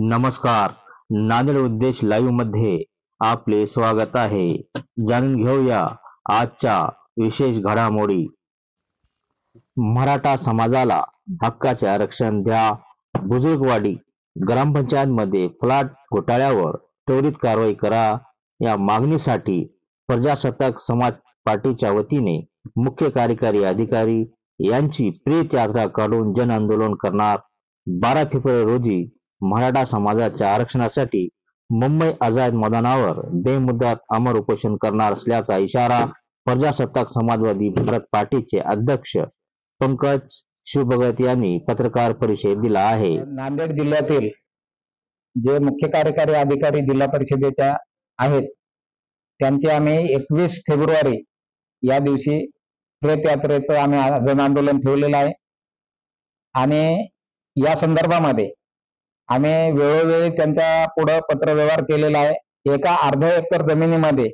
नमस्कार. नांदेड उद्देश लाईव्ह मध्ये आपले स्वागत आहे. जाणून घेऊया आजच्या विशेष घडामोडी. मराठा समाजाला हक्काचे आरक्षण द्या. बुजुर्गवाडी ग्रामपंचायतमध्ये प्लॉट घोटाळ्यावर त्वरित कारवाई करा या मागणीसाठी प्रजासत्ताक समाज पार्टीच्या वतीने मुख्य कार्यकारी अधिकारी यांची प्रेत यात्रा काढून जन आंदोलन करणार. 12 फेब्रुवारी रोजी मराठा समाजाच्या आरक्षणासाठी मुंबई आझाद मैदानावर बेमुदत अमर उपोषण करणार असल्याचा इशारा प्रजासत्ताक समाजवादी भारत पार्टीचे अध्यक्ष पंकज शिवभगत यांनी पत्रकार परिषदेत दिला आहे. नांदेड जिल्ह्यातील जे मुख्य कार्यकारी अधिकारी जिल्हा परिषदेच्या आहेत त्यांचे आम्ही 21 फेब्रुवारी या दिवशी प्रेत यात्रेचं आम्ही जन आंदोलन ठेवलेलं आहे आणि या संदर्भामध्ये आम्ही वेळोवेळी त्यांच्या पुढे पत्रव्यवहार केलेला आहे. एका अर्धा एकर जमिनीमध्ये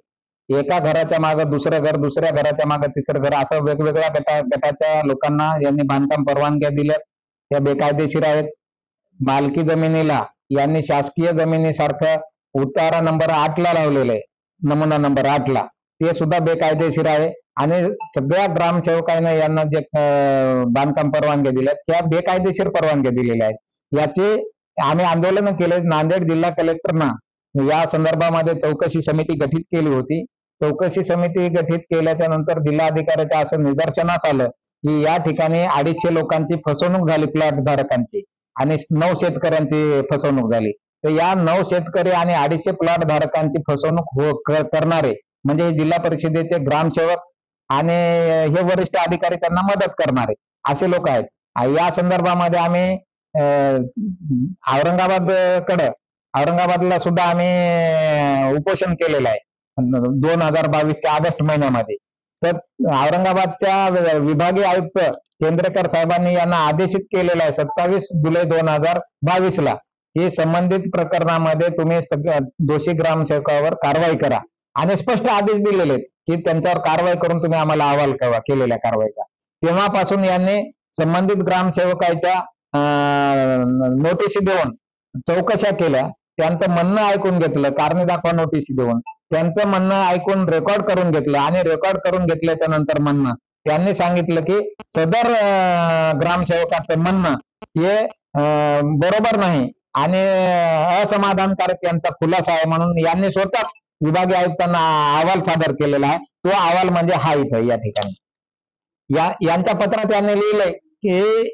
एका घराच्या मागे दुसरं घर, दुसऱ्या घराच्या मागे तिसरं घर, असं वेगवेगळ्या गटाच्या लोकांना यांनी बांधकाम परवानग्या दिल्यात, त्या बेकायदेशीर आहेत. मालकी जमिनीला यांनी शासकीय जमिनीसारखं उतारा नंबर 8 ला लावलेलं आहे, नमुना नंबर 8 ला, ते सुद्धा बेकायदेशीर आहे. आणि सगळ्या ग्रामसेवकांना यांना जे बांधकाम परवानग्या दिल्यात त्या बेकायदेशीर परवानग्या दिलेल्या आहेत. याचे आम्ही आंदोलन केले. नांदेड जिल्हा कलेक्टरना या संदर्भामध्ये चौकशी समिती गठीत केली होती. चौकशी समिती गठीत केल्याच्या नंतर जिल्हाधिकाऱ्याच्या असं निदर्शनास आलं की या ठिकाणी 250 लोकांची फसवणूक झाली, प्लॉट धारकांची, आणि 9 शेतकऱ्यांची फसवणूक झाली. तर या 9 शेतकरी आणि 250 प्लॉट धारकांची फसवणूक करणारे म्हणजे जिल्हा परिषदेचे ग्रामसेवक आणि हे वरिष्ठ अधिकारी त्यांना मदत करणारे असे लोक आहेत. या संदर्भामध्ये आम्ही औरंगाबादला सुद्धा आम्ही उपोषण केलेलं आहे 2022च्या ऑगस्ट महिन्यामध्ये. तर औरंगाबादच्या विभागीय आयुक्त केंद्रेकर साहेबांनी यांना आदेशित केलेलं आहे 27 जुलै 2022 ला हे संबंधित प्रकरणामध्ये तुम्ही दोषी ग्रामसेवकावर कारवाई करा आणि स्पष्ट आदेश दिलेले आहेत की त्यांच्यावर कारवाई करून तुम्ही आम्हाला अहवाल कळवा केलेल्या कारवाईचा. तेव्हापासून यांनी संबंधित ग्रामसेवकाच्या नोटीस देऊन चौकशा केल्या, त्यांचं म्हणणं ऐकून घेतलं, कारणे दाखवा नोटीस देऊन त्यांचं म्हणणं ऐकून रेकॉर्ड करून घेतलं आणि रेकॉर्ड करून घेतल्याच्या नंतर म्हणणं त्यांनी सांगितलं की सदर ग्रामसेवकाचं म्हणणं हे बरोबर नाही आणि असमाधानकारक यांचा खुलासा आहे, म्हणून यांनी स्वतःच विभागीय आयुक्तांना अहवाल सादर केलेला आहे. तो अहवाल म्हणजे हा इथं या ठिकाणी यांच्या पत्रात यांनी लिहिलंय की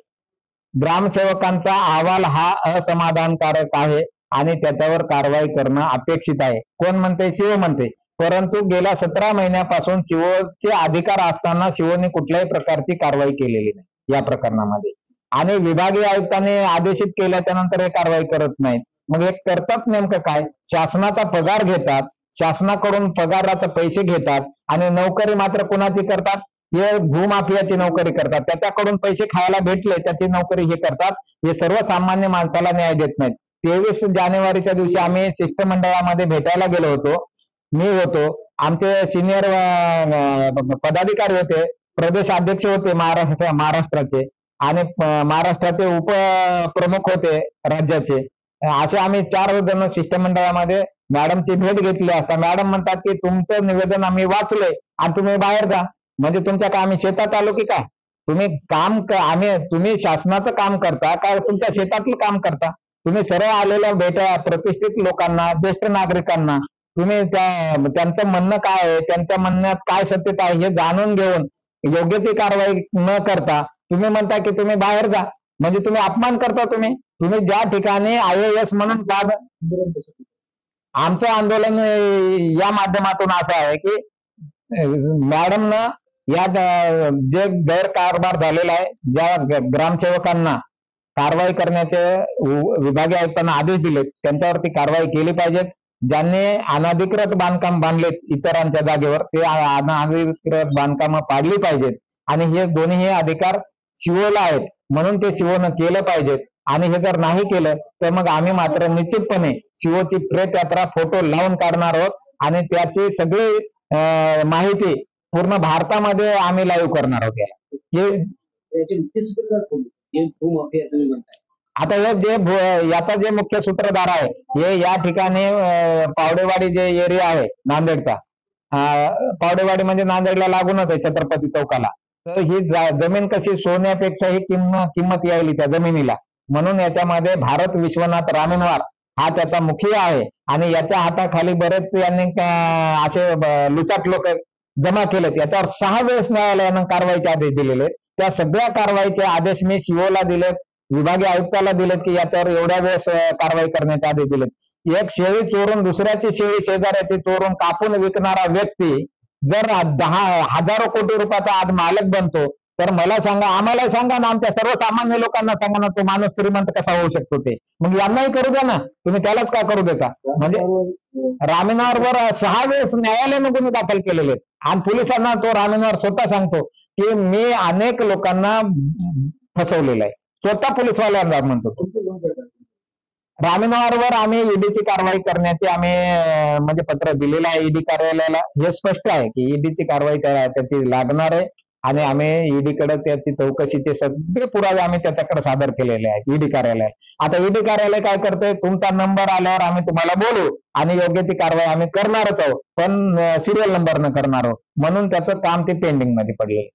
ग्रामसेवकांचा अहवाल हा असमाधानकारक आहे आणि त्याच्यावर कारवाई करणं अपेक्षित आहे. कोण म्हणते? शिव म्हणते. परंतु गेल्या 17 महिन्यापासून शिवचे अधिकार असताना शिवने कुठल्याही प्रकारची कारवाई केलेली नाही या प्रकरणामध्ये आणि विभागीय आयुक्तांनी आदेशित केल्याच्या नंतर हे कारवाई करत नाहीत. मग हे करतात नेमकं काय? शासनाचा पगार घेतात, शासनाकडून पगाराचे पैसे घेतात आणि नोकरी मात्र कुणाची करतात? हे भूमाफियाची नोकरी करतात. त्याच्याकडून पैसे खायला भेटले त्याची नोकरी हे करतात. हे सर्वसामान्य माणसाला न्याय देत नाहीत. 23 जानेवारीच्या दिवशी आम्ही शिष्टमंडळामध्ये भेटायला गेलो होतो. मी होतो, आमचे सिनियर पदाधिकारी होते, प्रदेश अध्यक्ष होते महाराष्ट्राचे आणि महाराष्ट्राचे उपप्रमुख होते राज्याचे. असे आम्ही 4 जण शिष्टमंडळामध्ये मॅडमची भेट घेतली असता मॅडम म्हणतात की तुमचं निवेदन आम्ही वाचले आणि तुम्ही बाहेर जा. म्हणजे तुमच्या काय आम्ही शेतात आलो की काय? तुम्ही शासनाचं काम करता काय तुमच्या शेतातलं काम करता? तुम्ही सरळ आलेल्या भेटा प्रतिष्ठित लोकांना, ज्येष्ठ नागरिकांना तुम्ही त्यांचं म्हणणं काय आहे, त्यांच्या म्हणण्यात काय सत्यता आहे हे जाणून घेऊन योग्य ती कारवाई न करता तुम्ही म्हणता की तुम्ही बाहेर जा. म्हणजे तुम्ही अपमान करता. तुम्ही ज्या ठिकाणी IAS म्हणून आमचं आंदोलन या माध्यमातून असं आहे की मॅडमनं या जे गैरकारभार झालेला आहे, ज्या ग्रामसेवकांना कारवाई करण्याचे विभागीय आयुक्तांना आदेश दिलेत त्यांच्यावरती कारवाई केली पाहिजे. ज्यांनी अनधिकृत बांधकाम बांधलेत इतरांच्या जागेवर ते अनधिकृत बांधकाम पाडली पाहिजेत आणि हे दोन्ही अधिकार शिवला आहेत म्हणून ते शिवनं केलं पाहिजेत. आणि हे जर नाही केलं तर मग आम्ही मात्र निश्चितपणे शिवची प्रेत यात्रा फोटो लावून काढणार आहोत आणि त्याची सगळी माहिती पूर्ण भारतामध्ये आम्ही लाईव्ह करणार आहोत. आता हे जे याचा जे मुख्य सूत्रधार आहे हे या ठिकाणी पावडेवाडी जे एरिया आहे नांदेडचा, पावडेवाडी म्हणजे नांदेडला लागूनच आहे छत्रपती चौकाला. तर ही जमीन कशी सोन्यापेक्षा ही किंमत यायली त्या जमिनीला, म्हणून याच्यामध्ये भारत विश्वनाथ रामेनवार हा त्याचा मुखिया आहे आणि याच्या हाताखाली बरेच यांनी असे लुचाट लोक जमा केलेत. याच्यावर 6 वेळेस न्यायालयानं कारवाईचे आदेश दिलेले. त्या सगळ्या कारवाईचे आदेश मी सीओला दिलेत, विभागीय आयुक्ताला दिलेत की याच्यावर एवढ्या वेळेस कारवाई करण्याचे आदेश दिलेत. एक शेळी चोरून दुसऱ्याची शेळी शेजाऱ्याची चोरून कापून विकणारा व्यक्ती जर 10,000 कोटी रुपयाचा आज मालक बनतो, तर मला सांगा, आम्हाला सांगा ना, आमच्या सर्वसामान्य लोकांना सांगा ना, तो माणूस श्रीमंत कसा होऊ शकतो ते. मग यांनाही करू द्या ना, तुम्ही त्यालाच का करू देता? म्हणजे रामेनवारवर 6 वेळेस न्यायालयानं गुन्हे दाखल केलेले आहेत आणि पोलिसांना तो रामेनवार स्वतः सांगतो की मी अनेक लोकांना फसवलेलं आहे. स्वतः पोलीसवाल्यांना म्हणतो. रामेनवारवर आम्ही ईडीची कारवाई करण्याचे आम्ही म्हणजे पत्र दिलेलं आहे ईडी कार्यालयाला. हे स्पष्ट आहे की ईडीची कारवाई त्याची लागणार आहे आणि आम्ही ईडी कडे त्याची चौकशीचे सगळे पुरावे आम्ही त्याच्याकडे सादर केलेले आहेत ईडी कार्यालयाला. आता ईडी कार्यालय काय करते, तुमचा नंबर आल्यावर आम्ही तुम्हाला बोलू आणि योग्य ती कारवाई आम्ही करणारच आहोत, पण सिरियल नंबर न करणार आहोत, म्हणून त्याचं काम ते पेंडिंग मध्ये पडले.